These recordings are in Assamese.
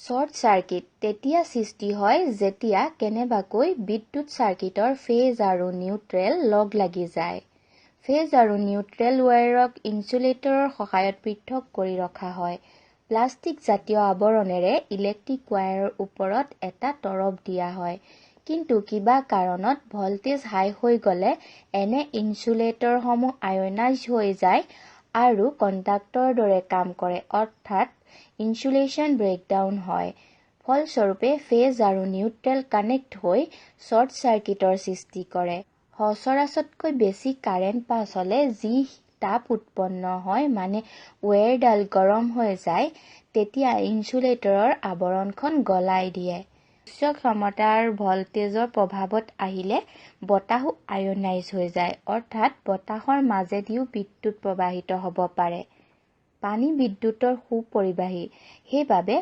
শৰ্ট চাৰ্কিট তেতিয়া সৃষ্টি হয় যেতিয়া কেনেবাকৈ বিদ্যুৎ চাৰ্কিটৰ ফেজ আৰু নিউট্ৰেল লগ লাগি যায়। ফেজ আৰু নিউট্ৰেল ৱায়াৰক ইনচুলেটৰৰ সহায়ত পৃথক কৰি ৰখা হয়। প্লাষ্টিক জাতীয় আৱৰণেৰে ইলেক্ট্ৰিক ৱায়াৰৰ ওপৰত এটা তৰপ দিয়া হয়। কিন্তু কিবা কাৰণত ভল্টেজ হাই হৈ গ'লে এনে ইনচুলেটৰসমূহ আয়নাইজ হৈ যায় আৰু কণ্ডাক্টৰৰ দৰে কাম কৰে, অৰ্থাৎ ইনচুলেশ্যন ব্ৰেকডাউন হয়। ফলস্বৰূপে ফেজ আৰু নিউট্ৰেল কানেক্ট হৈ শৰ্ট চাৰ্কিটৰ সৃষ্টি কৰে। সচৰাচৰতকৈ বেছি কাৰেণ্ট পাছ হ'লে যি তাপ উৎপন্ন হয়, মানে ৱায়াৰডাল গৰম হৈ যায়, তেতিয়া ইনচুলেটৰৰ আৱৰণখন গলাই দিয়ে। উচ্চ ক্ষমতাৰ ভল্টেজৰ প্ৰভাৱত আহিলে বতাহো আয়নাইজ হৈ যায়, অৰ্থাৎ বতাহৰ মাজেদিও বিদ্যুৎ প্ৰবাহিত হ'ব পাৰে। পানী বিদ্যুৎৰ সুপৰিবাহী, সেইবাবে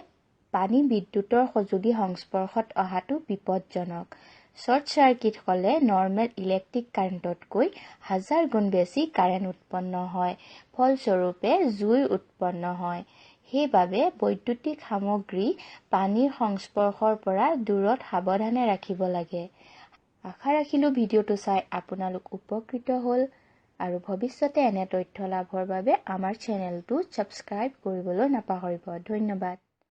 পানী বিদ্যুৎৰ সঁজুলি সংস্পৰ্শত অহাটো বিপদজনক। শৰ্ট চাৰ্কিট হ'লে নৰ্মেল ইলেক্ট্ৰিক কাৰেণ্টতকৈ 1000 গুণ বেছি কাৰেণ্ট উৎপন্ন হয়। ফলস্বৰূপে জুই উৎপন্ন হয়। সেইবাবে বৈদ্যুতিক সামগ্ৰী পানীৰ সংস্পৰ্শৰ পৰা দূৰত সাৱধানে ৰাখিব লাগে। আশা ৰাখিলোঁ ভিডিঅ'টো চাই আপোনালোক উপকৃত হ'ল আৰু ভৱিষ্যতে এনে তথ্য লাভৰ বাবে আমাৰ চেনেলটো ছাবস্ক্ৰাইব কৰিবলৈ নাপাহৰিব। ধন্যবাদ।